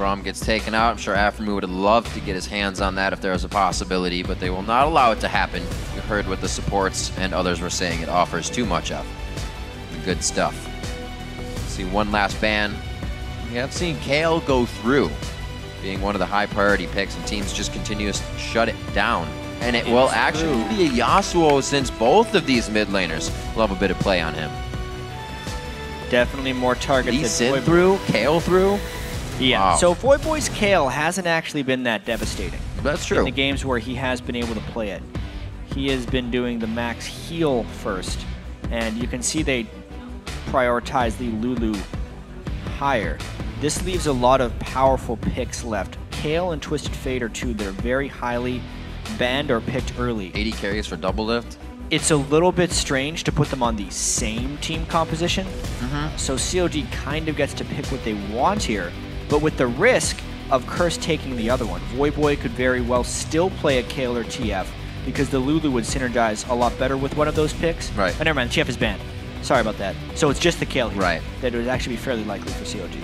Braum gets taken out. I'm sure Aphromoo would have loved to get his hands on that if there was a possibility, but they will not allow it to happen. You heard what the supports and others were saying. It offers too much of the good stuff. See one last ban. We have seen Kayle go through, being one of the high priority picks, and teams just continue to shut it down. And it will actually be a Yasuo, since both of these mid laners will have a bit of play on him. Definitely more targets. Elise through, Kayle through. Yeah, wow. So Voyboy's Kayle hasn't actually been that devastating. That's true. In the games where he has been able to play it. He has been doing the max heal first, and you can see they prioritize the Lulu higher. This leaves a lot of powerful picks left. Kayle and Twisted Fate are two that are very highly banned or picked early. 80 carries for Doublelift. It's a little bit strange to put them on the same team composition, so CLG kind of gets to pick what they want here, but with the risk of Curse taking the other one. Voyboy could very well still play a Kayle or TF because the Lulu would synergize a lot better with one of those picks. Right. But never mind, TF is banned. Sorry about that. So it's just the Kayle here. Right. That would actually be fairly likely for CLG.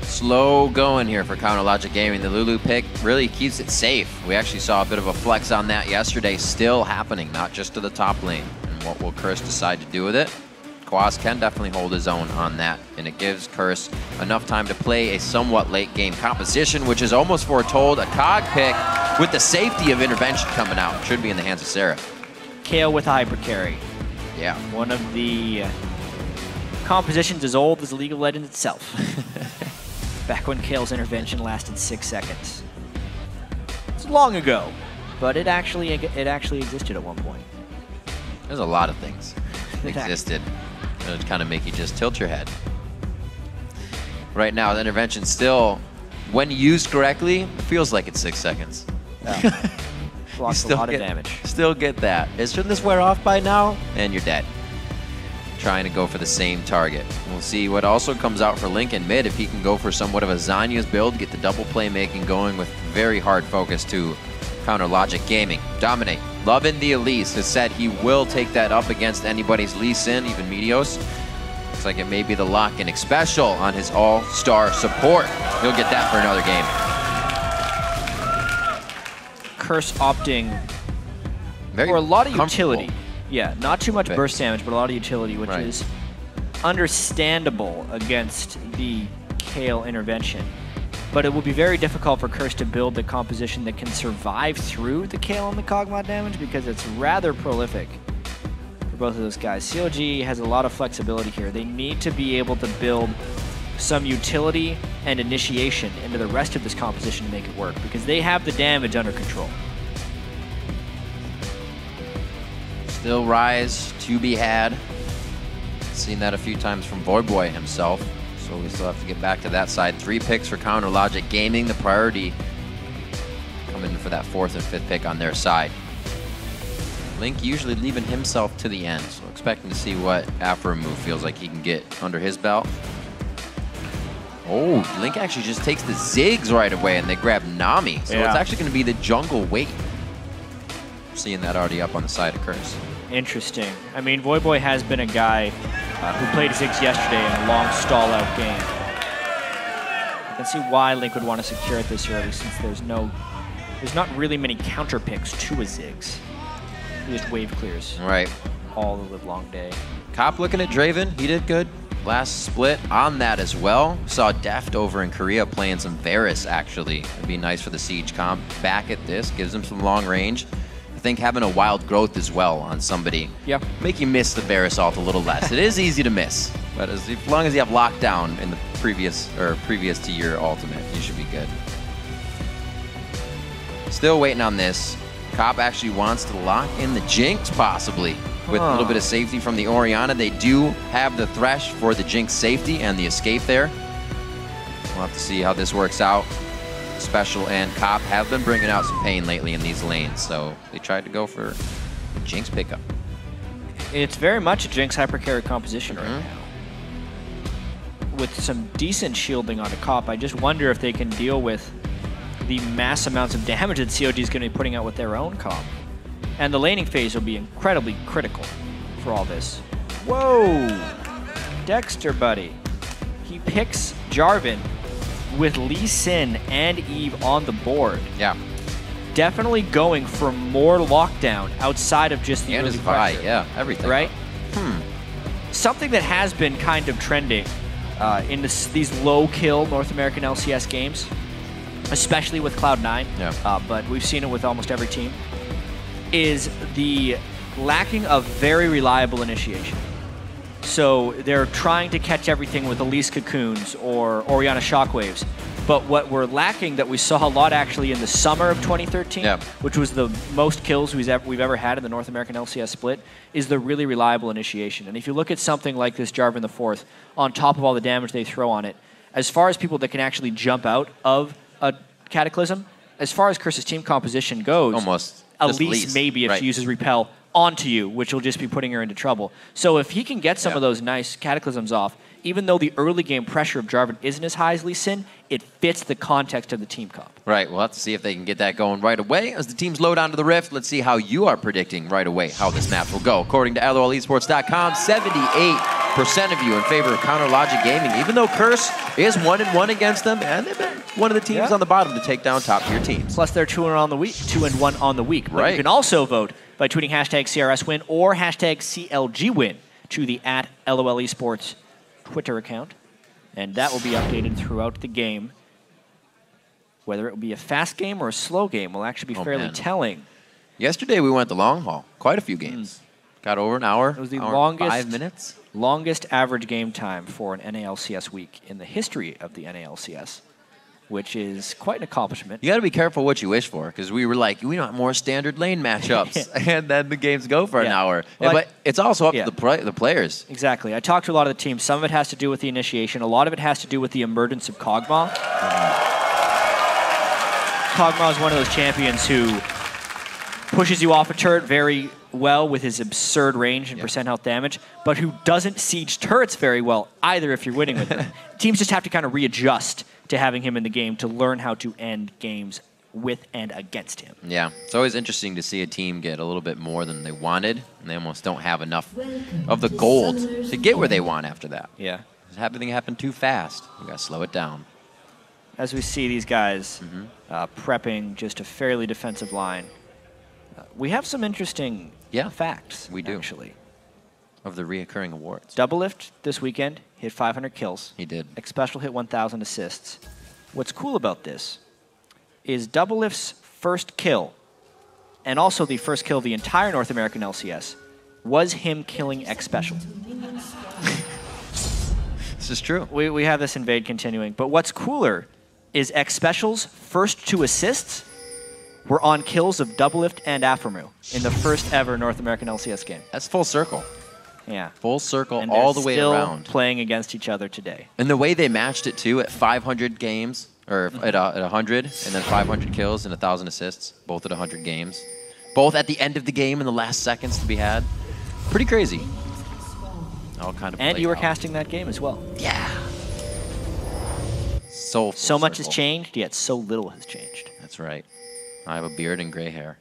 Slow going here for Counter Logic Gaming. The Lulu pick really keeps it safe. We actually saw a bit of a flex on that yesterday, still happening, not just to the top lane. And what will Curse decide to do with it? Quas can definitely hold his own on that, and it gives Curse enough time to play a somewhat late game composition, which is almost foretold. A Cog pick with the safety of intervention coming out. Should be in the hands of Seraph. Kayle with a hyper carry. Yeah. One of the compositions as old as League of Legends itself. Back when Kayle's intervention lasted 6 seconds. It's long ago, but it actually existed at one point. There's a lot of things that existed. It would kind of make you just tilt your head. Right now, the intervention still, when used correctly, feels like it's 6 seconds. Yeah. Blocks a lot of damage. Still get that. Shouldn't this wear off by now? And you're dead. Trying to go for the same target. We'll see what also comes out for Link in mid, if he can go for somewhat of a Zanya's build, get the double playmaking going with very hard focus to Counter Logic Gaming. Dominate. Loving the Elise has said he will take that up against anybody's Lee Sin, even Meteos. Looks like it may be the lock in Xpecial on his all-star support. He'll get that for another game. Curse opting for a lot of utility. Yeah, not too much Fix. burst damage, but a lot of utility, which is understandable against the Kayle intervention. But it will be very difficult for Curse to build the composition that can survive through the Kayle and the Kog'Maw damage, because it's rather prolific for both of those guys. CLG has a lot of flexibility here. They need to be able to build some utility and initiation into the rest of this composition to make it work, because they have the damage under control. Still Rise to be had. Seen that a few times from Voyboy himself. So we still have to get back to that side. 3 picks for Counter Logic Gaming. The priority coming for that 4th and 5th pick on their side. Link usually leaving himself to the end. So expecting to see what Aphromoo feels like he can get under his belt. Oh, Link actually just takes the Ziggs right away, and they grab Nami. So it's actually going to be the jungle wait. Seeing that already up on the side of Curse. Interesting. I mean, Voyboy has been a guy who played Ziggs yesterday in a long stall-out game. I can see why Link would want to secure it this early, since there's not really many counter picks to a Ziggs. He just wave clears all the live-long day. Cop looking at Draven. He did good. Last split on that as well. Saw Deft over in Korea playing some Varus, actually. It'd be nice for the Siege comp. Back at this, gives him some long range. I think having a wild growth as well on somebody make you miss the Varus ult a little less. It is easy to miss, but as long as you have lockdown in the previous to your ultimate, you should be good. Still waiting on this. Cop actually wants to lock in the Jinx possibly with a little bit of safety from the Orianna. They do have the Thresh for the Jinx safety and the escape there. We'll have to see how this works out. Xpecial and Cop have been bringing out some pain lately in these lanes, so they tried to go for a Jinx pickup. It's very much a Jinx hypercarry composition right now. With some decent shielding on a Cop, I just wonder if they can deal with the mass amounts of damage that COG is going to be putting out with their own comp. And the laning phase will be incredibly critical for all this. Whoa! Dexter, buddy. He picks Jarvan with Lee Sin and Eve on the board. Yeah. Definitely going for more lockdown outside of just the and early his Vi, pressure. yeah, everything. Right? Something that has been kind of trending in these low-kill North American LCS games, especially with Cloud9, but we've seen it with almost every team, is the lacking of very reliable initiation. So they're trying to catch everything with Elise Cocoons or Orianna Shockwaves. But what we're lacking that we saw a lot actually in the summer of 2013, which was the most kills we've ever had in the North American LCS split, is the really reliable initiation. And if you look at something like this Jarvan the Fourth, on top of all the damage they throw on it, as far as people that can actually jump out of a Cataclysm, as far as Curse's team composition goes, almost Elise maybe if she uses Repel onto you, which will just be putting her into trouble. So if he can get some of those nice Cataclysms off, even though the early game pressure of Jarvan isn't as high as Lee Sin, it fits the context of the team comp. Right, we'll have to see if they can get that going right away. As the teams load onto the Rift, let's see how you are predicting right away how this match will go. According to LOLesports.com, 78% of you in favor of Counter Logic Gaming, even though Curse is 1-1 against them, and they've been one of the teams on the bottom to take down top-tier teams. Plus they're 2-1 on the week. But right. You can also vote by tweeting hashtag CRS win or hashtag CLG win to the @LOLesports Twitter account, and that will be updated throughout the game. Whether it will be a fast game or a slow game will actually be fairly telling. Yesterday we went the long haul, quite a few games. Got over an hour. It was the longest 5 minutes. Longest average game time for an NA LCS week in the history of the NA LCS, which is quite an accomplishment. You got to be careful what you wish for, because we were like, we want more standard lane matchups, and then the games go for an hour. Well, but it's also up to the players. Exactly. I talked to a lot of the teams. Some of it has to do with the initiation. A lot of it has to do with the emergence of Kog'Maw. Kog'Maw is one of those champions who pushes you off a turret very well with his absurd range and percent health damage, but who doesn't siege turrets very well either if you're winning with him. Teams just have to kind of readjust to having him in the game to learn how to end games with and against him. Yeah, it's always interesting to see a team get a little bit more than they wanted, and they almost don't have enough of the gold to get where they want after that. Yeah. Everything happened too fast. We got to slow it down. As we see these guys prepping just a fairly defensive line, we have some interesting facts, we do. Actually. Of the reoccurring awards. Doublelift this weekend hit 500 kills. He did. Xpecial hit 1,000 assists. What's cool about this is Doublelift's first kill, and also the first kill of the entire North American LCS, was him killing Xpecial. This is true. We have this invade continuing, but what's cooler is Xpecial's first 2 assists were on kills of Doublelift and Aphromoo in the first ever North American LCS game. That's full circle. Yeah. Full circle and all the way still around. Playing against each other today. And the way they matched it too at 500 games, or at 100, and then 500 kills and 1,000 assists, both at 100 games. Both at the end of the game in the last seconds to be had. Pretty crazy. All kind of. And you were casting that game as well. Yeah. So much has changed, yet so little has changed. That's right. I have a beard and gray hair.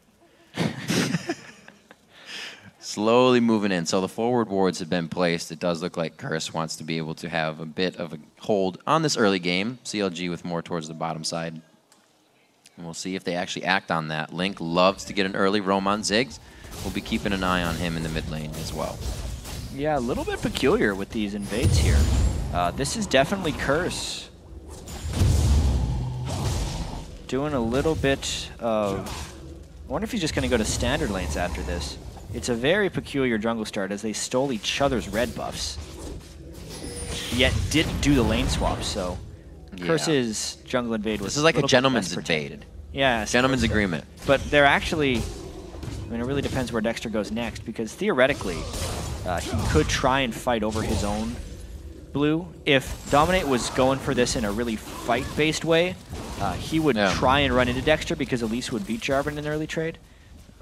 Slowly moving in. So the forward wards have been placed. It does look like Curse wants to be able to have a bit of a hold on this early game. CLG with more towards the bottom side. And we'll see if they actually act on that. Link loves to get an early roam on Ziggs. We'll be keeping an eye on him in the mid lane as well. Yeah, a little bit peculiar with these invades here. This is definitely Curse. Doing a little bit of... I wonder if he's just going to go to standard lanes after this. It's a very peculiar jungle start as they stole each other's red buffs, yet didn't do the lane swap, so Curse's jungle invade was This is like a gentleman's invade. Yeah. Gentleman's agreement. But they're actually... I mean, it really depends where Dexter goes next, because theoretically, he could try and fight over his own blue. If Dominate was going for this in a really fight-based way, he would try and run into Dexter because Elise would beat Jarvan in an early trade.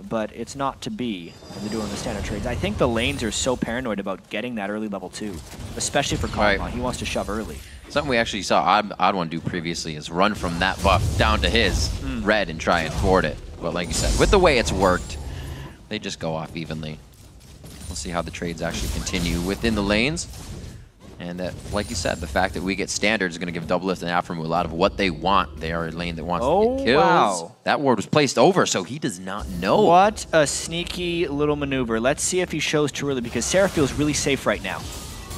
But it's not to be when they're doing the standard trades. I think the lanes are so paranoid about getting that early level 2, especially for Kog'Maw. Right. He wants to shove early. Something we actually saw Odd1 do previously is run from that buff down to his red and try and thwart it. But like you said, with the way it's worked, they just go off evenly. We'll see how the trades actually continue within the lanes. And that, like you said, the fact that we get standards is going to give Doublelift and Aphromoo a lot of what they want. They are a lane that wants to get kills. Wow. That ward was placed over, so he does not know. What a sneaky little maneuver. Let's see if he shows too early, because Seraph feels really safe right now.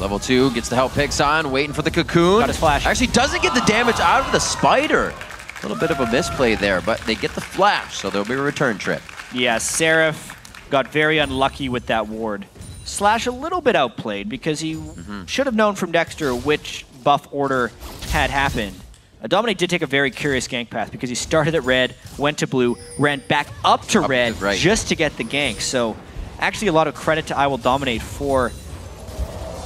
Level 2 gets the help picks on, waiting for the cocoon. Got his flash. Actually doesn't get the damage out of the spider. A little bit of a misplay there, but they get the flash, so there'll be a return trip. Yeah, Seraph got very unlucky with that ward. Slash a little bit outplayed because he should have known from Dexter which buff order had happened. Dominate did take a very curious gank path because he started at red, went to blue, ran back up to red just to get the gank. So actually a lot of credit to IWillDominate for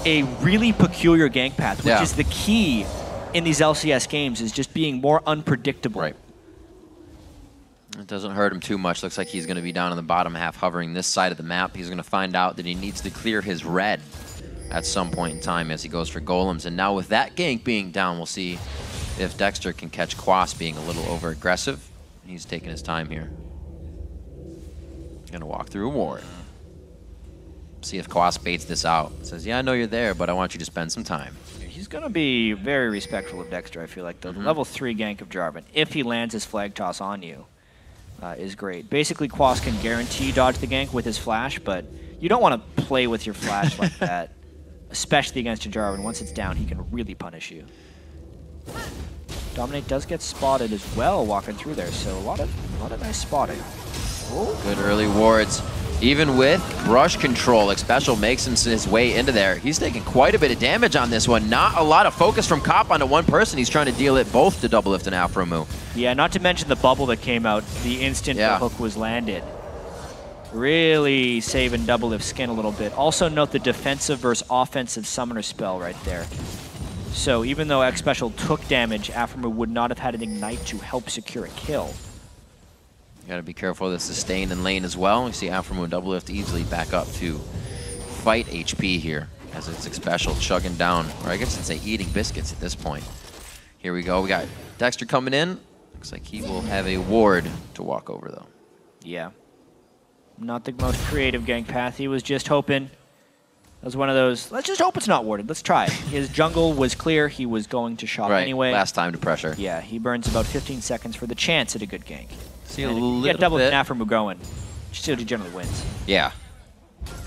a really peculiar gank path, which is the key in these LCS games, is just being more unpredictable. Right. It doesn't hurt him too much. Looks like he's going to be down in the bottom half, hovering this side of the map. He's going to find out that he needs to clear his red at some point in time as he goes for golems. And now with that gank being down, we'll see if Dexter can catch Quas being a little over-aggressive. He's taking his time here. Going to walk through a ward. See if Quas baits this out. Says, yeah, I know you're there, but I want you to spend some time. He's going to be very respectful of Dexter, I feel like. The level 3 gank of Jarvan, if he lands his flag toss on you, is great. Basically, Quas can guarantee dodge the gank with his flash, but you don't want to play with your flash like that, especially against your Jarvan. Once it's down, he can really punish you. Dominate does get spotted as well walking through there, so a lot of nice spotting. Oh. Good early wards. Even with brush control, Xpecial makes his way into there. He's taking quite a bit of damage on this one. Not a lot of focus from Cop onto one person. He's trying to deal it both to Doublelift and Aphromoo. Yeah, not to mention the bubble that came out the instant the hook was landed. Really saving Doublelift's skin a little bit. Also note the defensive versus offensive summoner spell right there. So even though Xpecial took damage, Aphromoo would not have had an ignite to help secure a kill. You gotta be careful of the sustain in lane as well. We see Aphromoo and Doublelift easily back up to fight HP here as it's Xpecial chugging down, or I guess I'd say eating biscuits at this point. Here we go. We got Dexter coming in. Looks like he will have a ward to walk over though. Yeah. Not the most creative gank path. He was just hoping. That was one of those, let's just hope it's not warded. Let's try it. His jungle was clear. He was going to shop anyway. Last time to pressure. Yeah, he burns about 15 seconds for the chance at a good gank. See a little bit. Double with Aphromoo going. Still generally wins. Yeah.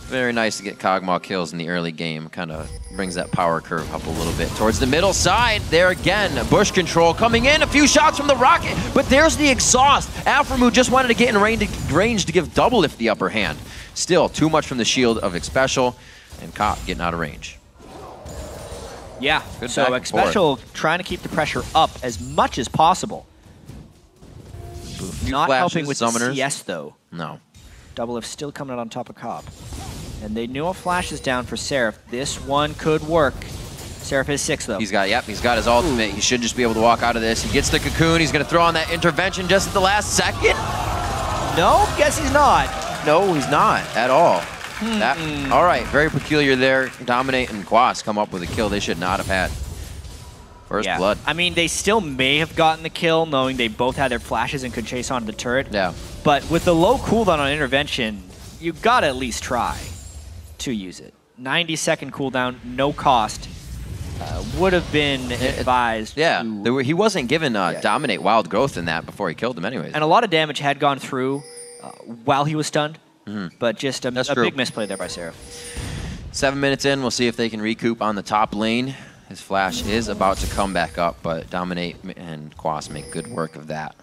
Very nice to get Kog'Maw kills in the early game. Kind of brings that power curve up a little bit towards the middle side. There again, bush control coming in. A few shots from the rocket, but there's the exhaust. Aphromoo just wanted to get in range to give Doublelift the upper hand. Still, too much from the shield of Xpecial, and Cop getting out of range. Yeah, good so Xpecial trying to keep the pressure up as much as possible. Not helping with summoners. CS though. No. Doublelift still coming out on top of Cop. And they knew a flash is down for Seraph. This one could work. Seraph is 6 though. He's got his ultimate. He should just be able to walk out of this. He gets the cocoon. He's going to throw on that intervention just at the last second. No, guess he's not. No, he's not at all. All right, very peculiar there. Dominate and Quas come up with a kill they should not have had. First blood. I mean, they still may have gotten the kill knowing they both had their flashes and could chase onto the turret. Yeah. But with the low cooldown on intervention, you gotta at least try to use it. 90-second cooldown, no cost. Would have been advised. Yeah, he wasn't given Dominate Wild Growth in that before he killed him anyways. And a lot of damage had gone through while he was stunned. But just a big misplay there by Seraph. 7 minutes in, we'll see if they can recoup on the top lane. His flash is about to come back up, but Dominate and Quas make good work of that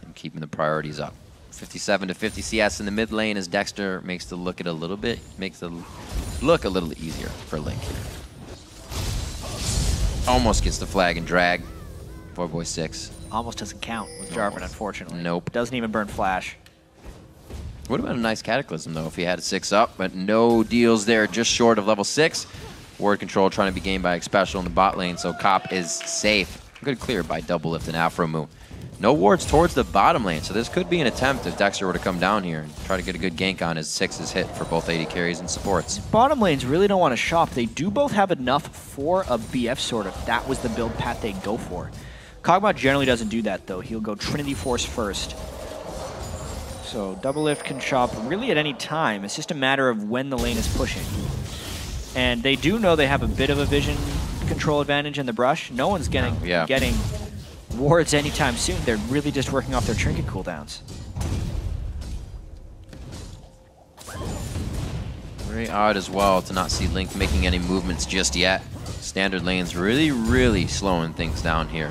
and keeping the priorities up. 57 to 50 CS in the mid lane as Dexter makes the look a little easier for Link here. Almost gets the flag and drag. Voyboy 6. Almost doesn't count with Jarvan, unfortunately. Nope. Doesn't even burn flash. Would have been a nice Cataclysm, though, if he had a 6 up, but no deals there, just short of level 6. Ward control trying to be gained by Xpecial in the bot lane, so Cop is safe. Good clear by Doublelift and Aphromoo. No wards towards the bottom lane, so this could be an attempt if Dexter were to come down here and try to get a good gank on his 6's hit for both AD carries and supports. Bottom lanes really don't want to shop. They do both have enough for a BF sword if that was the build path they'd go for. Kog'Maw generally doesn't do that, though. He'll go Trinity Force first. So Doublelift can shop really at any time. It's just a matter of when the lane is pushing. And they do know they have a bit of a vision control advantage in the brush. No one's getting wards anytime soon. They're really just working off their trinket cooldowns. Very odd as well to not see Link making any movements just yet. Standard lane's really slowing things down here.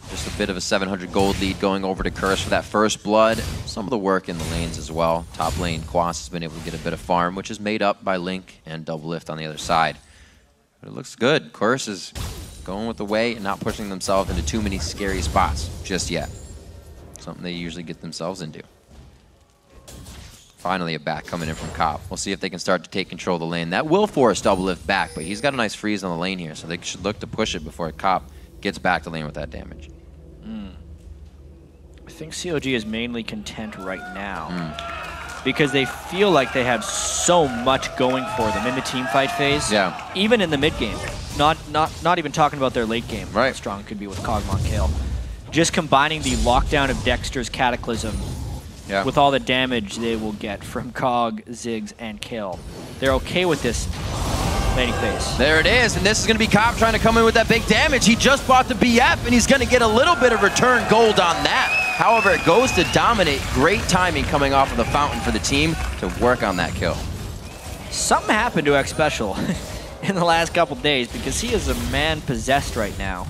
Just a bit of a 700 gold lead going over to Curse for that first blood. Some of the work in the lanes as well. Top lane, Quas has been able to get a bit of farm, which is made up by Link and Doublelift on the other side. But it looks good. Curse is going with the way and not pushing themselves into too many scary spots just yet. Something they usually get themselves into. Finally a back coming in from Cop. We'll see if they can start to take control of the lane. That will force Doublelift back, but he's got a nice freeze on the lane here, so they should look to push it before Cop gets back to lane with that damage. I think CLG is mainly content right now because they feel like they have so much going for them in the team fight phase. Yeah. Even in the mid game. Not even talking about their late game. Right. How strong it could be with Kog'Maw and Kayle. Just combining the lockdown of Dexter's Cataclysm with all the damage they will get from Kog, Ziggs, and Kayle. They're okay with this laning phase. There it is, and this is going to be Cop trying to come in with that big damage. He just bought the BF, and he's going to get a little bit of return gold on that. However, it goes to Dominate. Great timing coming off of the fountain for the team to work on that kill. Something happened to Xpecial in the last couple days because he is a man possessed right now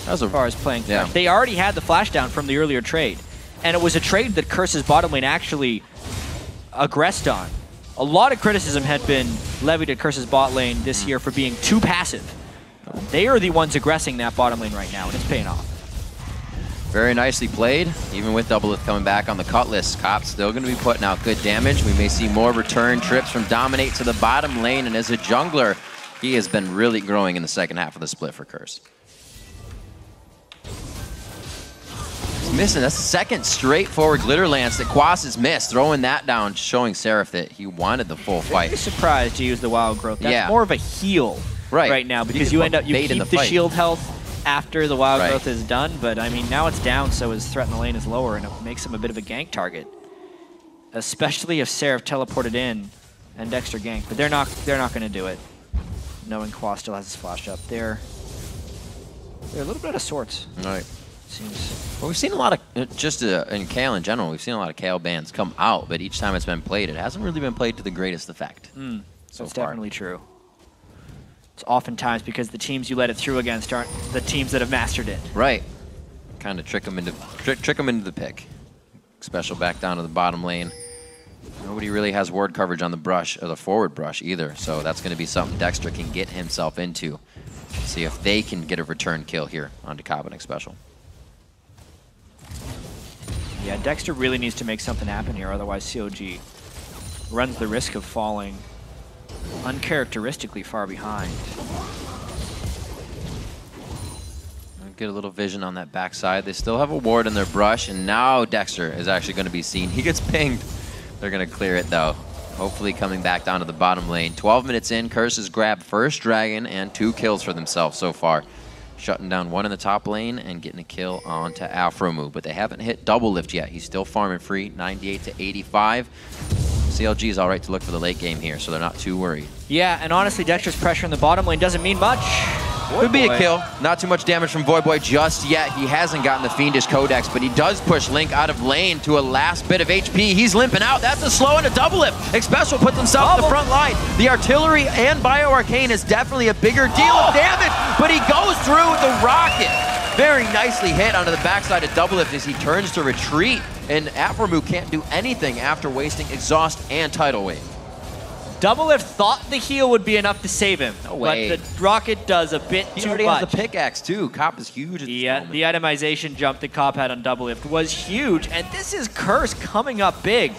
as far as playing. Yeah. They already had the flash down from the earlier trade, and it was a trade that Curse's bottom lane actually aggressed on. A lot of criticism had been levied at Curse's bot lane this year for being too passive. They are the ones aggressing that bottom lane right now, and it's paying off. Very nicely played, even with Doublelift coming back on the Cutlass. Cop's still going to be putting out good damage. We may see more return trips from Dominate to the bottom lane, and as a jungler, he has been really growing in the second half of the split for Curse. He's missing. That's the second straightforward glitter lance that Quas has missed. Throwing that down, showing Seraph that he wanted the full fight. Very surprised to use the wild growth. That's more of a heal right now because you keep the shield health after the wild growth is done, but I mean now it's down, so his threat in the lane is lower, and it makes him a bit of a gank target, especially if Seraph teleported in and Dexter ganked. But they're not going to do it, knowing Quas still has his flash up. They're a little bit out of sorts. Right. Seems. Well, we've seen a lot of just in Kayle in general. We've seen a lot of Kayle bans come out, but each time it's been played, it hasn't really been played to the greatest effect. That's definitely true. It's oftentimes because the teams you let it through against aren't the teams that have mastered it. Right. Kind of trick them into the pick. Xpecial back down to the bottom lane. Nobody really has ward coverage on the brush or the forward brush either, so that's going to be something Dexter can get himself into. See if they can get a return kill here onto Cobb and Xpecial. Yeah, Dexter really needs to make something happen here, otherwise COG runs the risk of falling uncharacteristically far behind. Get a little vision on that backside. They still have a ward in their brush, and now Dexter is actually going to be seen. He gets pinged. They're going to clear it, though. Hopefully coming back down to the bottom lane. 12 minutes in, Curse has grabbed first dragon and 2 kills for themselves so far. Shutting down one in the top lane and getting a kill onto Aphromoo, but they haven't hit Doublelift yet. He's still farming free, 98 to 85. CLG is all right to look for the late game here, so they're not too worried. Yeah, and honestly, Dexter's pressure in the bottom lane doesn't mean much. Could be a kill. Not too much damage from Voyboy just yet. He hasn't gotten the Fiendish Codex, but he does push Link out of lane to a last bit of HP. He's limping out. That's a slow and a Doublelift. Xpecial puts himself in the front line. The artillery and BioArcane is definitely a bigger deal of damage, but he goes through the rocket. Very nicely hit onto the backside of Doublelift as he turns to retreat, and Aphromoo can't do anything after wasting Exhaust and Tidal Wave. Doublelift thought the heal would be enough to save him, but the rocket does a bit too much. He already has the pickaxe too. Cop is huge at this moment. The itemization jump that Cop had on Doublelift was huge, and this is Curse coming up big.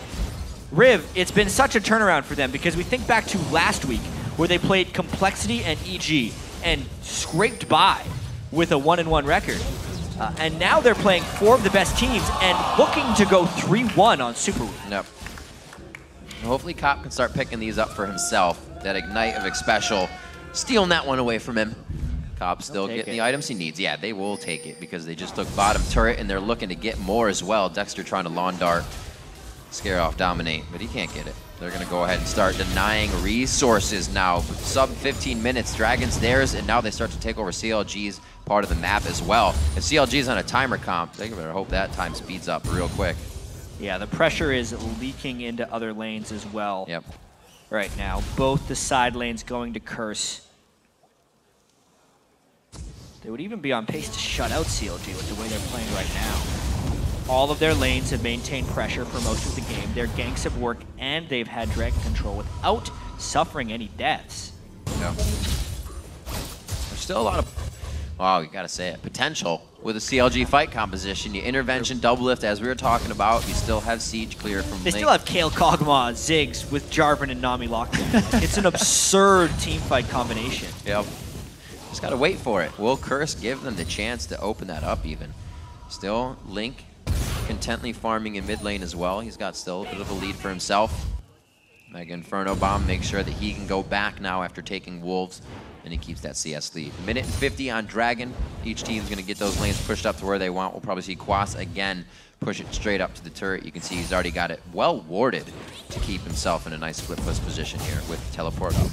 Riv, it's been such a turnaround for them because we think back to last week where they played Complexity and EG and scraped by with a 1-1 record. And now they're playing 4 of the best teams and looking to go 3-1 on SuperWeek. Yep. Hopefully Cop can start picking these up for himself. That Ignite of Xpecial, stealing that one away from him. Cop's still getting the items he needs. Yeah, they will take it because they just took bottom turret and they're looking to get more as well. Dexter trying to lawn dart. scare off Dominate, but he can't get it. They're going to go ahead and start denying resources now. Sub 15 minutes, Dragon's theirs, and now they start to take over CLG's part of the map as well. If CLG's on a timer comp, they better hope that time speeds up real quick. Yeah, the pressure is leaking into other lanes as well. Yep. Right now, both the side lanes going to Curse. They would even be on pace to shut out CLG with the way they're playing right now. All of their lanes have maintained pressure for most of the game. Their ganks have worked, and they've had Dragon control without suffering any deaths. Yeah. There's still a lot of, wow, you gotta say it, potential with a CLG fight composition. You intervention, Doublelift, as we were talking about. You still have Siege clear from They Link. still have Kayle, Kog'Maw, Ziggs with Jarvan and Nami locked in. It's an absurd team fight combination. Yep. Just gotta wait for it. Will Curse give them the chance to open that up even? Still, Link contently farming in mid lane as well. He's got still a bit of a lead for himself. Mega Inferno Bomb makes sure that he can go back now after taking Wolves, and he keeps that CS lead. A minute and 50 on Dragon. Each team's gonna get those lanes pushed up to where they want. We'll probably see Quas again push it straight up to the turret. You can see he's already got it well warded to keep himself in a nice split push position here with teleport up.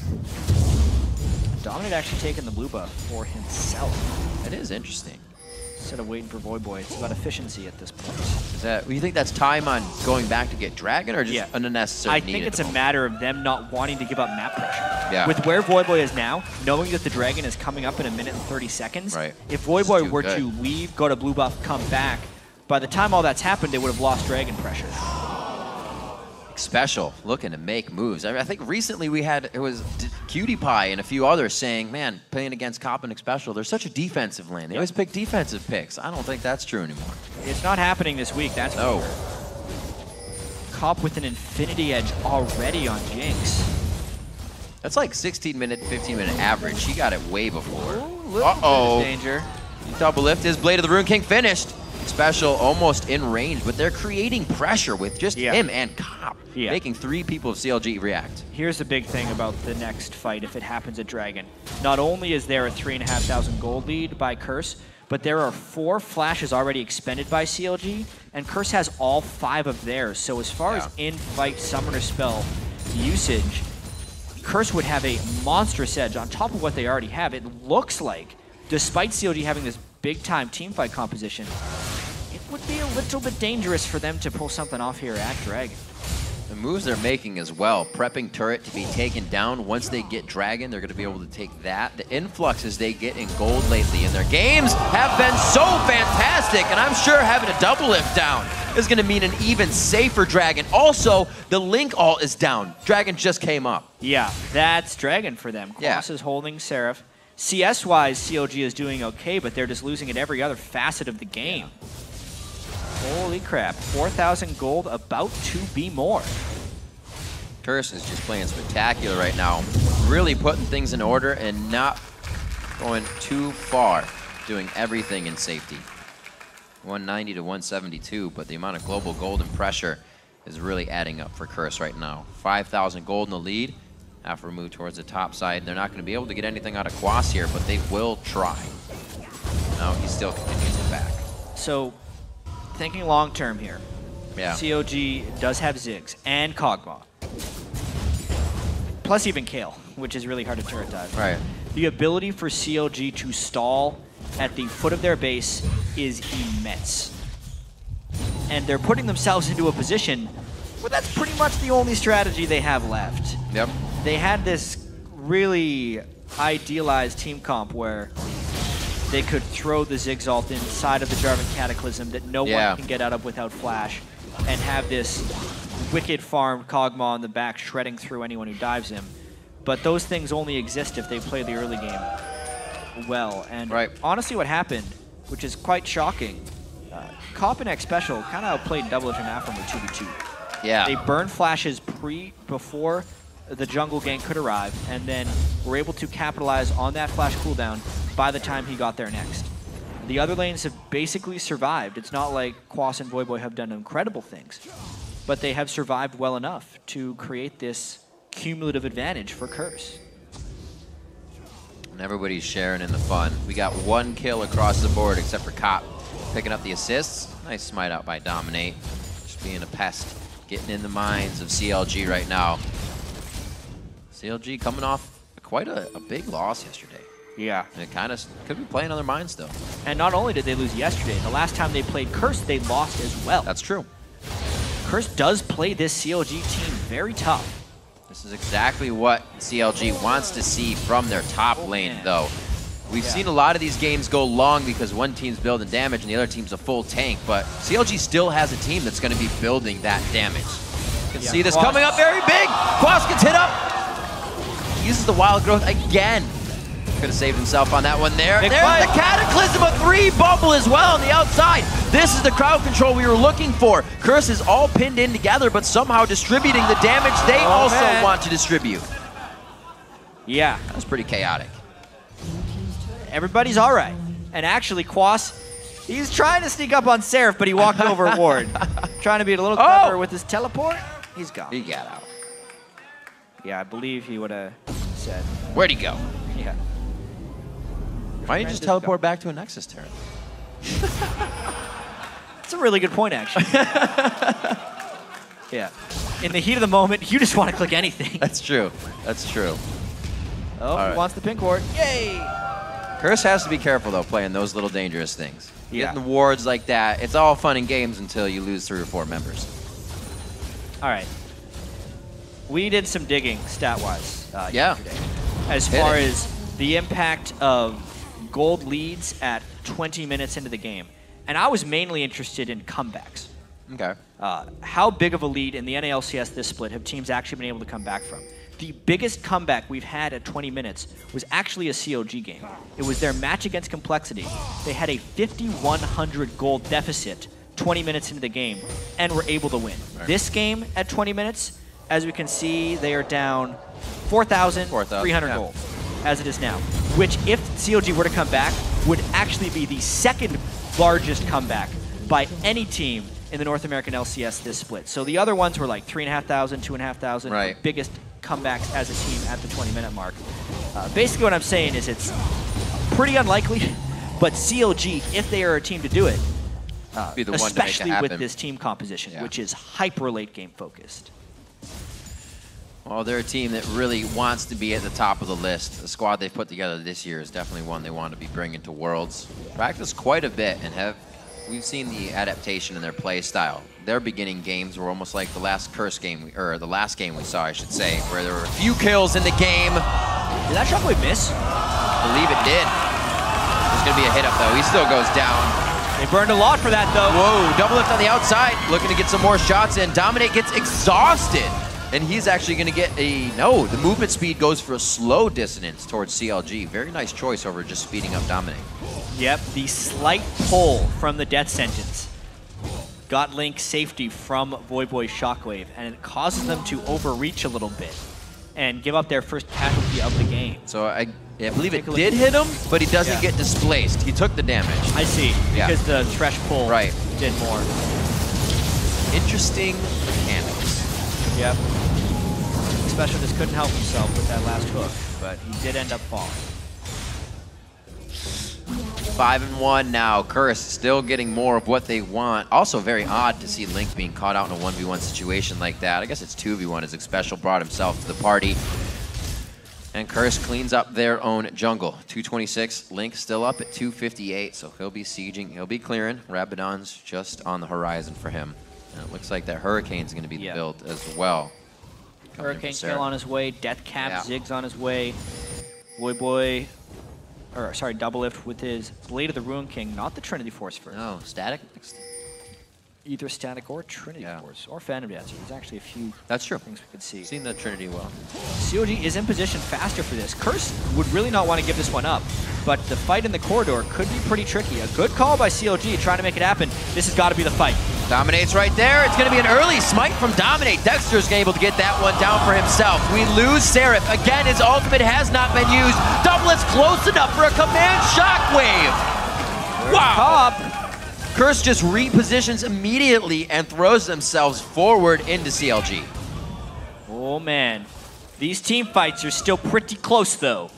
Dominate actually taking the blue buff for himself. That is interesting. Instead of waiting for Voyboy, it's about efficiency at this point. Is that, you think that's time on going back to get Dragon, or just an unnecessary need? I think it's a matter of them not wanting to give up map pressure. Yeah. With where Voyboy is now, knowing that the Dragon is coming up in a minute and 30 seconds, right. If Voyboy were to leave, go to blue buff, come back, by the time all that's happened, they would have lost Dragon pressure. Xpecial looking to make moves. I think recently we had, it was Cutie Pie and a few others saying, man, playing against Cop and Xpecial, they're such a defensive lane. They always pick defensive picks. I don't think that's true anymore. It's not happening this week, that's no. for sure. Cop with an Infinity Edge already on Jinx. That's like 16-minute, 15-minute average. He got it way before. Uh-oh. Danger. Doublelift is Blade of the Rune King finished. Xpecial almost in range, but they're creating pressure with just him and Cop, making 3 people of CLG react. Here's the big thing about the next fight if it happens at Dragon. Not only is there a 3,500 gold lead by Curse, but there are 4 flashes already expended by CLG, and Curse has all 5 of theirs. So as far as in-fight summoner spell usage, Curse would have a monstrous edge on top of what they already have. It looks like, despite CLG having this big-time teamfight composition, it would be a little bit dangerous for them to pull something off here at Dragon. The moves they're making as well, prepping turret to be taken down. Once they get Dragon, they're going to be able to take that. The influxes they get in gold lately in their games have been so fantastic, and I'm sure having a Doublelift down is going to mean an even safer Dragon. Also, the Link ult is down. Dragon just came up. Yeah, that's Dragon for them. Quas is holding Seraph. CS-wise, CLG is doing okay, but they're just losing at every other facet of the game. Holy crap, 4,000 gold, about to be more. Curse is just playing spectacular right now. Really putting things in order and not going too far, doing everything in safety. 190 to 172, but the amount of global gold and pressure is really adding up for Curse right now. 5,000 gold in the lead. Aphromoo towards the top side. They're not going to be able to get anything out of Quas here, but they will try. No, he still continues to back. So, thinking long-term here, COG does have Ziggs and Kog'Maw. Plus even Kayle, which is really hard to turret dive. Right. The ability for CLG to stall at the foot of their base is immense. And they're putting themselves into a position where that's pretty much the only strategy they have left. Yep. They had this really idealized team comp where they could throw the Ziggs ult inside of the Jarvan Cataclysm that no one can get out of without flash, and have this wicked farmed Kog'Maw in the back shredding through anyone who dives him. But those things only exist if they play the early game well. And honestly what happened, which is quite shocking, Cop and Xpecial kind of outplayed Doublelift and Aphromoo 2v2. Yeah. They burned flashes before the jungle gank could arrive, and then were able to capitalize on that flash cooldown by the time he got there next. The other lanes have basically survived. It's not like Quas and Voyboy have done incredible things, but they have survived well enough to create this cumulative advantage for Curse. And everybody's sharing in the fun. We got 1 kill across the board except for Cop picking up the assists. Nice smite out by Dominate. Just being a pest. getting in the minds of CLG right now. CLG coming off quite a big loss yesterday. Yeah. And it kind of could be playing on their minds still. And not only did they lose yesterday, the last time they played Curse, they lost as well. That's true. Curse does play this CLG team very tough. This is exactly what CLG wants to see from their top lane, though. We've seen a lot of these games go long because one team's building damage and the other team's a full tank, but CLG still has a team that's going to be building that damage. You can see this coming up very big. Quas gets hit up. Uses the wild growth again. Could have saved himself on that one there. There's the Cataclysm, a 3 bubble as well on the outside. This is the crowd control we were looking for. Curse is all pinned in together, but somehow distributing the damage they also want to distribute. Yeah. That was pretty chaotic. Everybody's all right. And actually, Quas, he's trying to sneak up on Seraph, but he walked over a ward. Trying to be a little clever with his teleport. He's gone. He got out. Yeah, I believe he would have said. Where'd he go? Yeah. Why don't you just teleport back to a Nexus turret? That's a really good point, actually. Yeah. In the heat of the moment, you just want to click anything. That's true. That's true. Oh, he wants the pink ward. Yay! Curse has to be careful, though, playing those little dangerous things. Yeah. Getting the wards like that, it's all fun and games until you lose 3 or 4 members. All right. We did some digging, stat-wise, yesterday. As far as the impact of gold leads at 20 minutes into the game. And I was mainly interested in comebacks. Okay. How big of a lead in the NA LCS this split have teams actually been able to come back from? The biggest comeback we've had at 20 minutes was actually a CLG game. It was their match against Complexity. They had a 5,100 gold deficit 20 minutes into the game and were able to win. Right. This game at 20 minutes, as we can see, they are down 4,300 gold as it is now, which if CLG were to come back, would actually be the second largest comeback by any team in the North American LCS this split. So the other ones were like 3,500, 2,500, right. Biggest comebacks as a team at the 20-minute mark. Basically what I'm saying is it's pretty unlikely, but CLG, if they are a team to do it, be the one especially to make it with this team composition, which is hyper late game focused. Well, they're a team that really wants to be at the top of the list. The squad they've put together this year is definitely one they want to be bringing to Worlds. Practiced quite a bit and we've seen the adaptation in their play style. Their beginning games were almost like the last Curse game, or the last game we saw, I should say, where there were a few kills in the game. Did that Shockwave miss? I believe it did. There's going to be a hit up, though. He still goes down. They burned a lot for that, though. Whoa, Doublelift on the outside, looking to get some more shots in. Dominate gets exhausted. And he's actually going to get no, the movement speed goes for a slow dissonance towards CLG. Very nice choice over just speeding up Dominate. Yep, the slight pull from the death sentence got Link safety from Voyboy's Shockwave, and it causes them to overreach a little bit and give up their first casualty of the game. So I believe it did hit him, but he doesn't get displaced. He took the damage. I see, because the Thresh pull did more. Interesting mechanics. Yep. Xpecial just couldn't help himself with that last hook, but he did end up falling. 5-1 now. Curse still getting more of what they want. Also very odd to see Link being caught out in a 1v1 situation like that. I guess it's 2v1 as Xpecial brought himself to the party. And Curse cleans up their own jungle. 226, Link still up at 258, so he'll be sieging, he'll be clearing. Rabadon's just on the horizon for him. And it looks like that Hurricane's going to be the build as well. Hurricane Kayle on his way, Death Cap, Ziggs on his way, Voyboy, or sorry, Doublelift with his Blade of the Ruin King, not the Trinity Force first. No, Static? Either Static or Trinity Force, or Phantom Dancer. There's actually a few things we could see. Seen the Trinity well. CLG is in position faster for this. Curse would really not want to give this one up, but the fight in the corridor could be pretty tricky. A good call by CLG trying to make it happen. This has got to be the fight. Dominate's right there. It's going to be an early smite from Dominate. Dexter's able to get that one down for himself. We lose Seraph. Again, his ultimate has not been used. Doublelift's close enough for a command shockwave. Wow. Curse just repositions immediately and throws themselves forward into CLG. Oh man, these team fights are still pretty close though.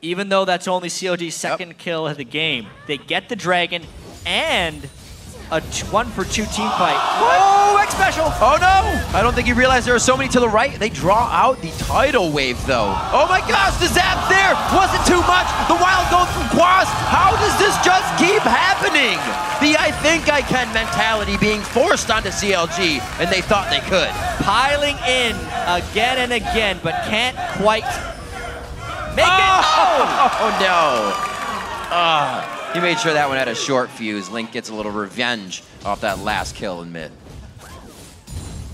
Even though that's only CLG's second kill of the game. They get the dragon and a 1-for-2 team fight. Oh, Xpecial! Oh no! I don't think he realized there were so many to the right. They draw out the tidal wave though. Oh my gosh, the zap there wasn't too much. The wild goes from Quas. How does this just keep happening? The I think I can mentality being forced onto CLG, and they thought they could. Piling in again and again, but can't quite make it. Oh no! He made sure that one had a short fuse. Link gets a little revenge off that last kill in mid.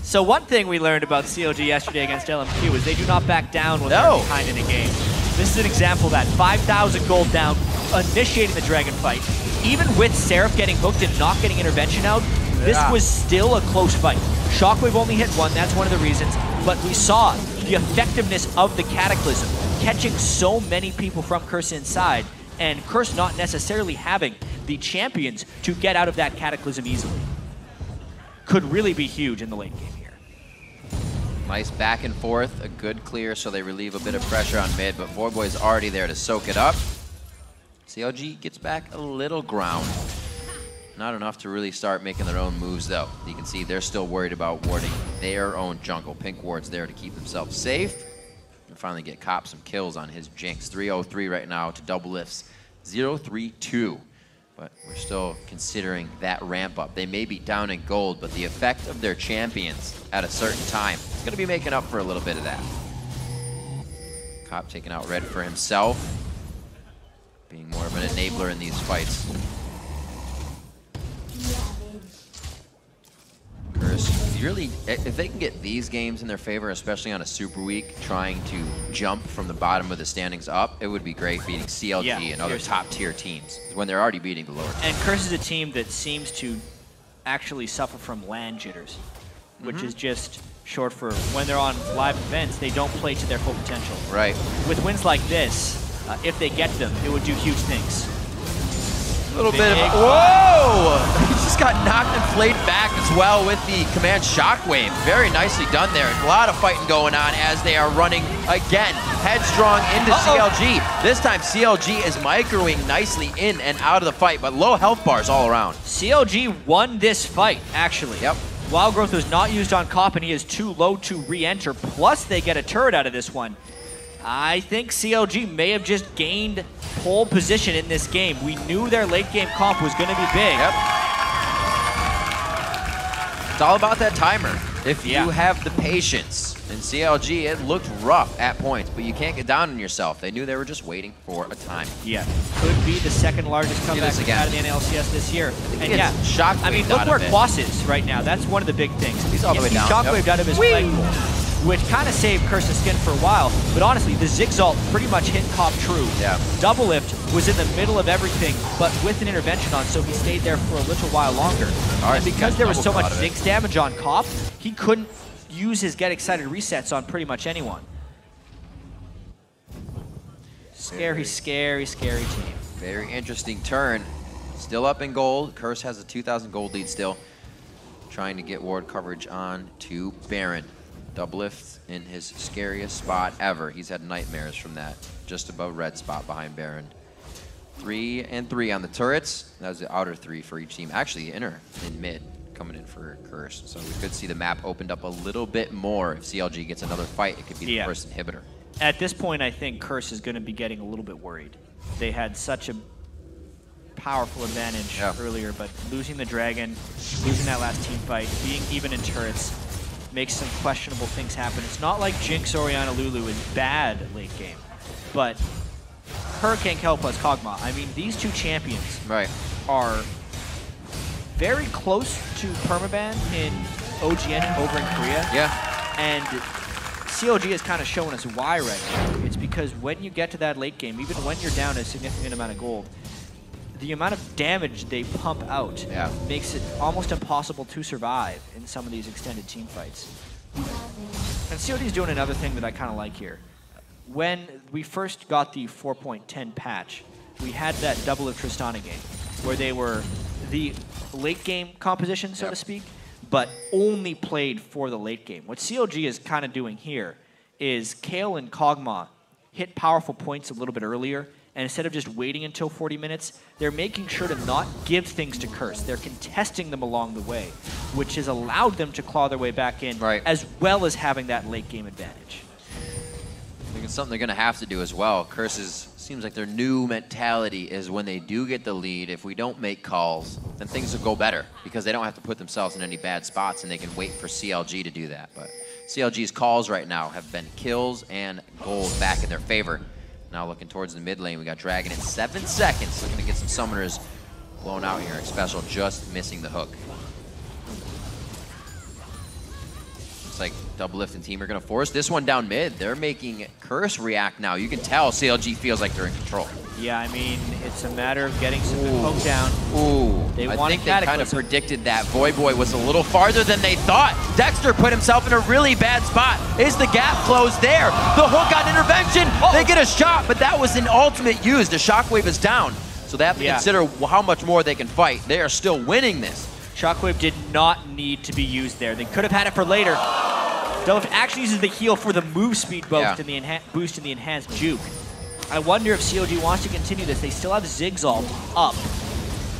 So one thing we learned about CLG yesterday against LMQ is they do not back down when they're behind in a game. This is an example of that. 5,000 gold down, initiating the dragon fight. Even with Seraph getting hooked and not getting intervention out, this was still a close fight. Shockwave only hit one, that's one of the reasons, but we saw the effectiveness of the Cataclysm, catching so many people from Curse inside, and Curse not necessarily having the champions to get out of that Cataclysm easily. Could really be huge in the late game here. Nice back and forth, a good clear, so they relieve a bit of pressure on mid, but Voyboy's already there to soak it up. CLG gets back a little ground. Not enough to really start making their own moves though. You can see they're still worried about warding their own jungle. Pink Ward's there to keep themselves safe. And finally get Cop some kills on his Jinx. 303 right now to Doublelift's 032. But we're still considering that ramp up. They may be down in gold, but the effect of their champions at a certain time is going to be making up for a little bit of that. Cop taking out Red for himself, being more of an enabler in these fights. Curse, really, if they can get these games in their favor, especially on a super week, trying to jump from the bottom of the standings up, it would be great beating CLG and other top tier teams when they're already beating the lower. And Curse is a team that seems to actually suffer from LAN jitters, which is just short for when they're on live events, they don't play to their full potential. Right. With wins like this, if they get them, it would do huge things. A little bit of whoa! He just got knocked and flayed back as well with the command shockwave. Very nicely done there. A lot of fighting going on as they are running again headstrong into CLG. This time CLG is microing nicely in and out of the fight, but low health bars all around. CLG won this fight, actually. Yep. Wild Growth was not used on Cop, and he is too low to re-enter. Plus, they get a turret out of this one. I think CLG may have just gained pole position in this game. We knew their late game comp was going to be big. Yep. It's all about that timer. If you have the patience. In CLG, it looked rough at points, but you can't get down on yourself. They knew they were just waiting for a time. Yeah, could be the second largest comeback out of the NA LCS this year. And yeah, I mean, look where Quas is right now. That's one of the big things. He's all the way down. He shockwaved out of his flagpole, which kind of saved Curse's skin for a while. But honestly, the Ziggs ult pretty much hit Cop true. Yeah. Doublelift was in the middle of everything, but with an intervention on, so he stayed there for a little while longer. And because there was so much Ziggs damage on Cop, he couldn't use his get excited resets on pretty much anyone. Scary, scary, scary team. Very interesting turn. Still up in gold. Curse has a 2,000 gold lead still. Trying to get ward coverage on to Baron. Doublelift in his scariest spot ever. He's had nightmares from that. Just above red spot behind Baron. 3 and 3 on the turrets. That was the outer 3 for each team. Actually, the inner in mid coming in for Curse. So we could see the map opened up a little bit more. If CLG gets another fight, it could be the first inhibitor. At this point, I think Curse is going to be getting a little bit worried. They had such a powerful advantage earlier, but losing the dragon, losing that last team fight, being even in turrets, makes some questionable things happen. It's not like Jinx, Orianna, Lulu is bad late game, but Hurricane, Kayle plus Kog'Maw. I mean, these two champions are very close to permaban in OGN and over in Korea. Yeah. And CLG has kind of shown us why right now. It's because when you get to that late game, even when you're down a significant amount of gold, the amount of damage they pump out makes it almost impossible to survive in some of these extended team fights. And CLG is doing another thing that I kind of like here. When we first got the 4.10 patch, we had that Doublelift Tristana game where they were the late game composition, so to speak, but only played for the late game. What CLG is kind of doing here is Kayle and Kog'Maw hit powerful points a little bit earlier, And instead of just waiting until 40 minutes, they're making sure to not give things to Curse. They're contesting them along the way, which has allowed them to claw their way back in, as well as having that late game advantage. I think it's something they're going to have to do as well. Seems like their new mentality is when they do get the lead, if we don't make calls, then things will go better because they don't have to put themselves in any bad spots and they can wait for CLG to do that. But CLG's calls right now have been kills and gold back in their favor. Now looking towards the mid lane, we got Dragon in 7 seconds. Looking to get some summoners blown out here. Xpecial just missing the hook. Looks like Doublelift and team are going to force this one down mid. They're making Curse react now. You can tell CLG feels like they're in control. Yeah, I mean, it's a matter of getting some poke down. Ooh, I think they kind of predicted that. Voyboy was a little farther than they thought. Dexter put himself in a really bad spot. Is the gap closed there? The hook on intervention. They get a shot, but that was an ultimate use. The shockwave is down. So they have to consider how much more they can fight. They are still winning this. Shockwave did not need to be used there. They could have had it for later. Doublelift actually uses the heal for the move speed boost, and the enhanced juke. I wonder if CLG wants to continue this. They still have Ziggs ult up,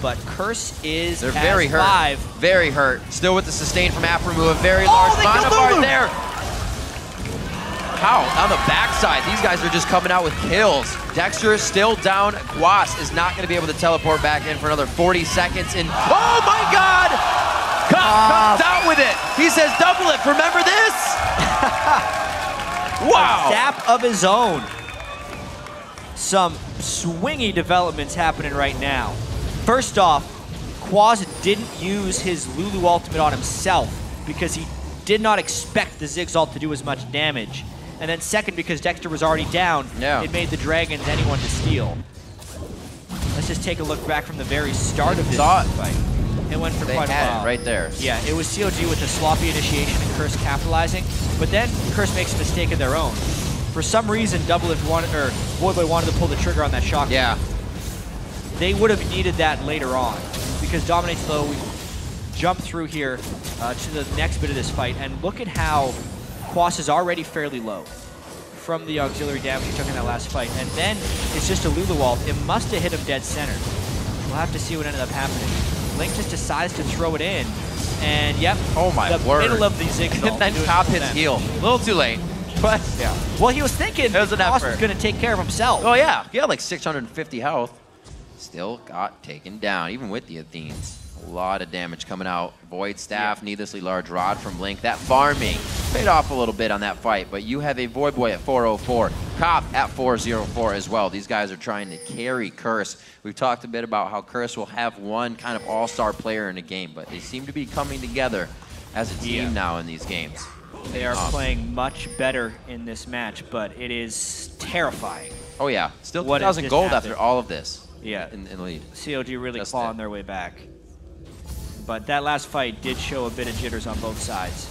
but Curse is They're very hurt. 5. Very hurt. Still with the sustain from Aphromoo, a very large mana bar there. How? On the backside, these guys are just coming out with kills. Dexter is still down. Quas is not going to be able to teleport back in for another 40 seconds. And oh my God! Comes out with it. He says, Doublelift, remember this? Wow. A zap of his own. Some swingy developments happening right now. First off, Quas didn't use his Lulu ultimate on himself because he did not expect the Ziggs ult to do as much damage. And then second, because Dexter was already down, it made the Dragons anyone to steal. Let's just take a look back from the very start of this fight. It went for quite a while. Right there. Yeah, it was CLG with the sloppy initiation and Curse capitalizing, but then Curse makes a mistake of their own. For some reason, Doublelift wanted, or Voyboy wanted to pull the trigger on that shock. Yeah. They would have needed that later on, because Dominate's low. We jump through here to the next bit of this fight, and look at how Quas is already fairly low from the auxiliary damage he took in that last fight, and then it's just a Lulu ult. It must have hit him dead center. We'll have to see what ended up happening. Link just decides to throw it in, and yep, oh my word. Middle of the Ziggs ult. And then top his heal. A little too late. But yeah. Well, he was thinking Quas was going to take care of himself. Oh yeah, he had like 650 health. Still got taken down, even with the Athenes. A lot of damage coming out. Void Staff, needlessly large rod from Link. That farming paid off a little bit on that fight, but you have a Voyboy at 404, Cop at 404 as well. These guys are trying to carry Curse. We've talked a bit about how Curse will have one kind of all-star player in a game, but they seem to be coming together as a team now in these games. They are playing much better in this match, but it is terrifying. Oh yeah, still 2,000 gold after all of this. Yeah, in lead. CLG really clawing their way back. But that last fight did show a bit of jitters on both sides.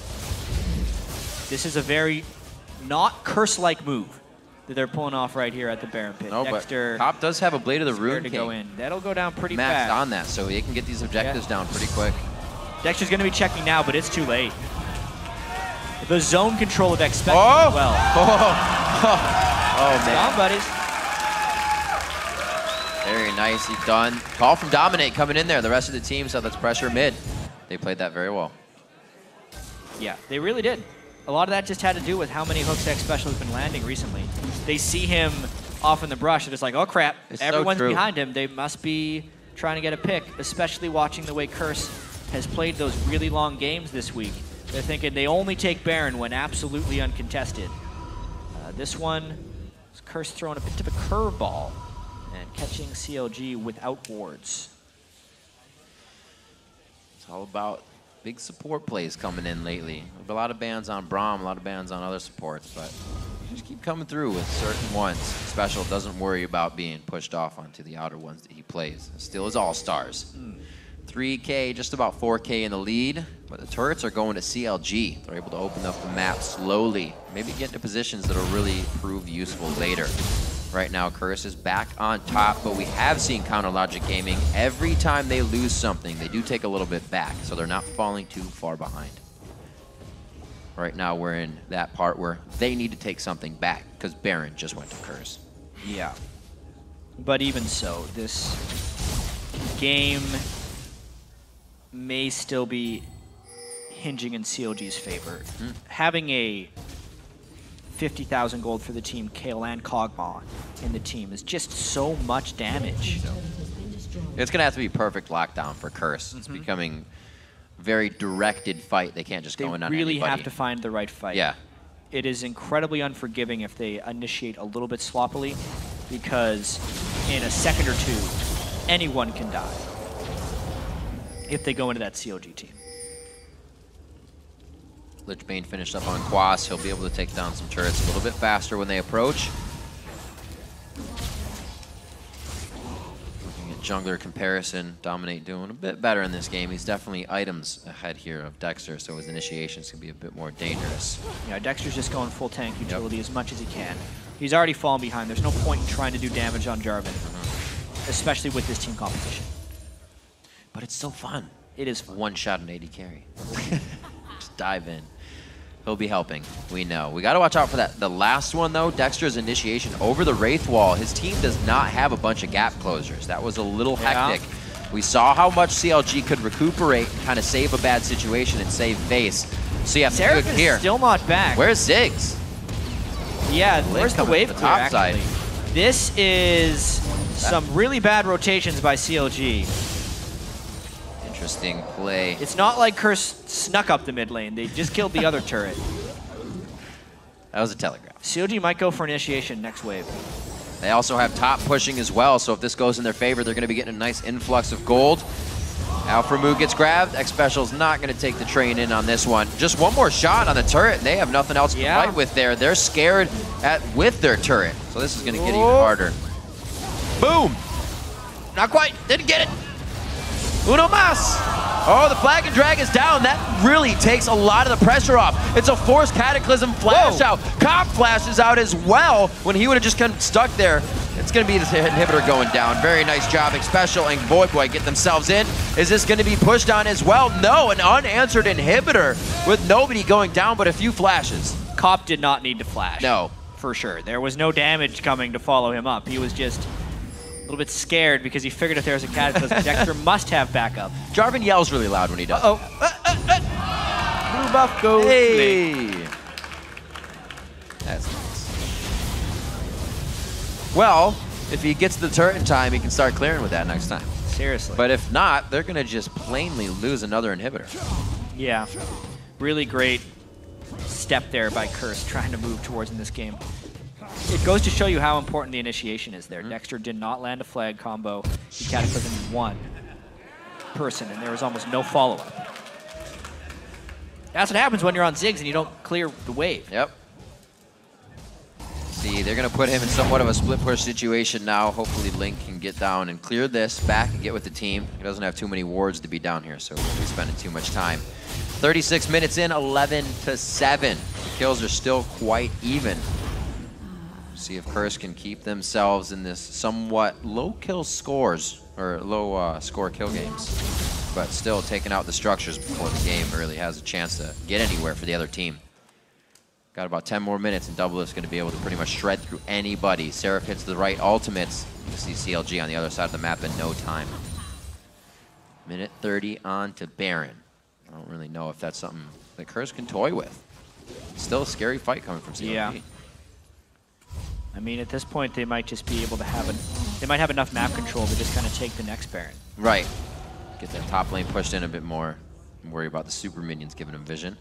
This is a very not Curse-like move that they're pulling off right here at the Baron Pit. No, Dexter but Top does have a Blade of the Rune to King. go in. That'll go down pretty maxed fast. on that, so they can get these objectives down pretty quick. Dexter's going to be checking now, but it's too late. The zone control of Xpecial as well. Oh man. Come on, buddies. Very nicely done. Call from Dominate coming in there. The rest of the team said let's pressure mid. They played that very well. Yeah, they really did. A lot of that just had to do with how many hooks Xpecial has been landing recently. They see him off in the brush and it's like, oh crap, everyone's behind him. They must be trying to get a pick, especially watching the way Curse has played those really long games this week. They're thinking they only take Baron when absolutely uncontested. This one, Curse throwing a bit of a curveball and catching CLG without wards. It's all about big support plays coming in lately. A lot of bans on Braum, a lot of bans on other supports, but just keep coming through with certain ones. Xpecial doesn't worry about being pushed off onto the outer ones that he plays. Still is all-stars. 3K, just about 4K in the lead, but the turrets are going to CLG. They're able to open up the map slowly, maybe get into positions that will really prove useful later. Right now, Curse is back on top, but we have seen Counter Logic Gaming. Every time they lose something, they do take a little bit back, so they're not falling too far behind. Right now, we're in that part where they need to take something back, because Baron just went to Curse. Yeah. But even so, this game may still be hinging in CLG's favor. Having a 50,000 gold for the team, Kayle and Kog'Maw in the team is just so much damage. It's going to have to be perfect lockdown for Curse. It's becoming a very directed fight. They can't just go in on They really anybody. have to find the right fight. Yeah. It is incredibly unforgiving if they initiate a little bit sloppily, because in a second or two, anyone can die if they go into that CLG team. Lichbane finished up on Quas. He'll be able to take down some turrets a little bit faster when they approach. Looking at jungler comparison, Dominate doing a bit better in this game. He's definitely items ahead here of Dexter, so his initiations can be a bit more dangerous. Yeah, Dexter's just going full tank utility as much as he can. He's already fallen behind. There's no point in trying to do damage on Jarvan, especially with this team composition. But it's so fun. It is fun. One shot an AD carry. Just dive in. He'll be helping, we know. We got to watch out for that. The last one, though, Dexter's initiation over the Wraith Wall. His team does not have a bunch of gap closers. That was a little hectic. We saw how much CLG could recuperate and kind of save a bad situation and save face. So yeah, Seraph good here. Is still not back. Where's Ziggs? Yeah, where's the wave the clear, top actually? side. This is some really bad rotations by CLG. Interesting play. It's not like Curse snuck up the mid lane. They just killed the other turret. That was a telegraph. CLG might go for initiation next wave. They also have top pushing as well, so if this goes in their favor, they're going to be getting a nice influx of gold. Aphromoo gets grabbed. Xpecial's not going to take the train in on this one. Just one more shot on the turret, and they have nothing else to fight with there. They're scared with their turret, so this is going to get even harder. Boom! Not quite. Didn't get it. Uno mas! Oh, the flag and drag is down. That really takes a lot of the pressure off. It's a forced Cataclysm flash out. Cop flashes out as well when he would have just kind of stuck there. It's going to be the inhibitor going down. Very nice job. Xpecial and Voyboy get themselves in. Is this going to be pushed on as well? No, an unanswered inhibitor with nobody going down but a few flashes. Cop did not need to flash. No. For sure. There was no damage coming to follow him up. He was just a little bit scared because he figured if there was a Cataclysm, Dexter must have backup. Jarvan yells really loud when he does. Blue buff goes. Hey! That's nice. Well, if he gets the turret in time, he can start clearing with that next time. Seriously. But if not, they're going to just plainly lose another inhibitor. Yeah. Really great step there by Curse trying to move towards in this game. It goes to show you how important the initiation is there. Dexter did not land a flag combo. He Cataclysmed one person, and there was almost no follow-up. That's what happens when you're on Ziggs and you don't clear the wave. Yep. See, they're going to put him in somewhat of a split push situation now. Hopefully Link can get down and clear this back and get with the team. He doesn't have too many wards to be down here, so we'll be spending too much time. 36 minutes in, 11-7. The kills are still quite even. See if Curse can keep themselves in this somewhat low kill scores, or low score kill games. But still taking out the structures before the game really has a chance to get anywhere for the other team. Got about 10 more minutes, and Doublelift's going to be able to pretty much shred through anybody. Seraph hits the right ultimates. You see CLG on the other side of the map in no time. Minute 30 on to Baron. I don't really know if that's something that Curse can toy with. Still a scary fight coming from CLG. Yeah. I mean, at this point, they might just be able to have they might have enough map control to just kind of take the next Baron. Right. Get that top lane pushed in a bit more. And worry about the super minions giving them vision.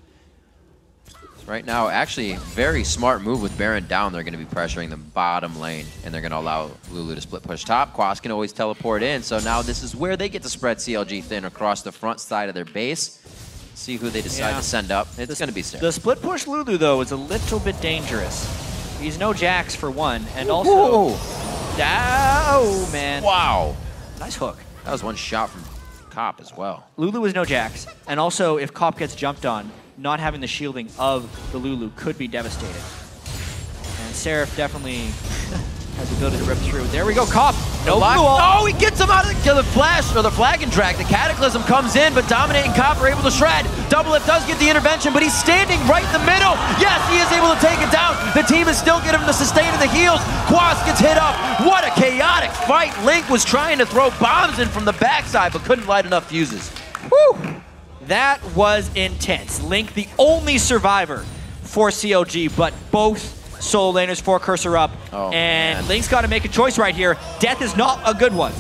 Right now, actually, very smart move with Baron down. They're going to be pressuring the bottom lane, and they're going to allow Lulu to split push top. Quas can always teleport in, so now this is where they get to spread CLG thin across the front side of their base. See who they decide to send up. It's going to be Seraph. The split push Lulu, though, is a little bit dangerous. He's no Jax for one, and also... Oh, man. Wow. Nice hook. That was one shot from Cop as well. Lulu is no Jax, and also if Cop gets jumped on, not having the shielding of the Lulu could be devastating. And Seraph definitely has the ability to rip through. There we go, Cop! No blue wall. Oh, he gets him out of the flash, or the flag and drag. The Cataclysm comes in, but Dominate and Cop are able to shred. Doublelift does get the intervention, but he's standing right in the middle. Yes, he is able to take it down. The team is still getting him the sustain in the heels. Quas gets hit up. What a chaotic fight. Link was trying to throw bombs in from the backside, but couldn't light enough fuses. Whew. That was intense. Link, the only survivor for CLG, but both solo laners for Cursor up. Oh, and man. Link's got to make a choice right here. Death is not a good one.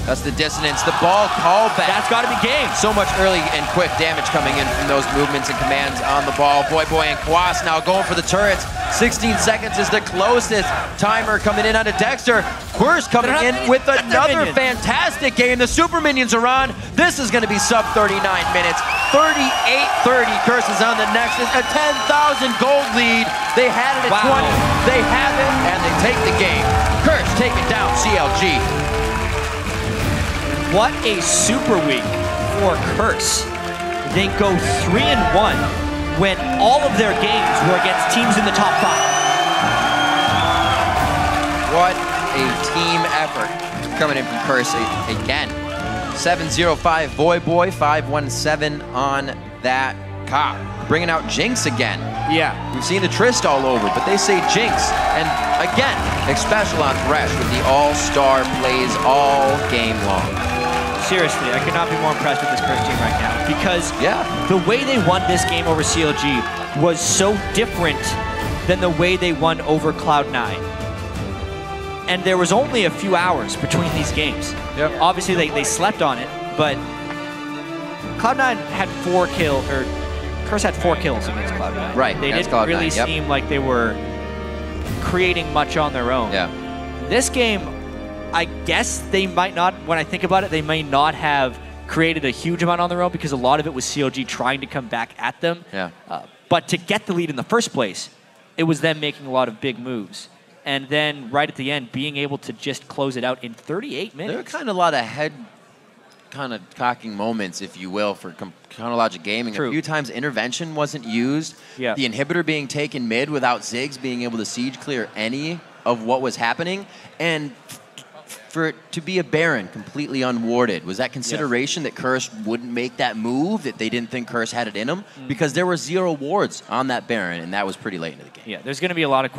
That's the dissonance. The ball callback. That's got to be game. So much early and quick damage coming in from those movements and commands on the ball. Voyboy and Quas now going for the turrets. 16 seconds is the closest. Timer coming in onto Dexter. Quirce coming in with another fantastic game. The super minions are on. This is going to be sub 39 minutes. 38-30. Curse is on the next. It's a 10,000 gold lead. They had it at 20. They have it, and they take the game. Curse taking down CLG. What a super week for Curse. They go 3-1 when all of their games were against teams in the top 5. What a team effort coming in from Curse again. 7-0-5 Voyboy, 5-1-7 on that cop. Bringing out Jinx again. Yeah. We've seen the Trist all over, but they say Jinx. And again, Xpecial on Thresh with the all-star plays all game long. Seriously, I could not be more impressed with this Curse team right now because the way they won this game over CLG was so different than the way they won over Cloud9. And there was only a few hours between these games. Yep. Obviously, they slept on it, but Cloud9 had 4 kills, or Curse had 4 kills against Cloud9. Right, They didn't Cloud9, really seem like they were creating much on their own. Yeah. This game, I guess they might not, when I think about it, they may not have created a huge amount on their own because a lot of it was CLG trying to come back at them. Yeah. But to get the lead in the first place, it was them making a lot of big moves. And then right at the end, being able to just close it out in 38 minutes. There were kind of a lot of head kind of cocking moments, if you will, for Chronologic Gaming. True. A few times intervention wasn't used. Yeah. The inhibitor being taken mid without Ziggs being able to siege clear any of what was happening. And for it to be a Baron completely unwarded, was that consideration that Curse wouldn't make that move, that they didn't think Curse had it in him? Because there were 0 wards on that Baron, and that was pretty late into the game. Yeah, there's going to be a lot of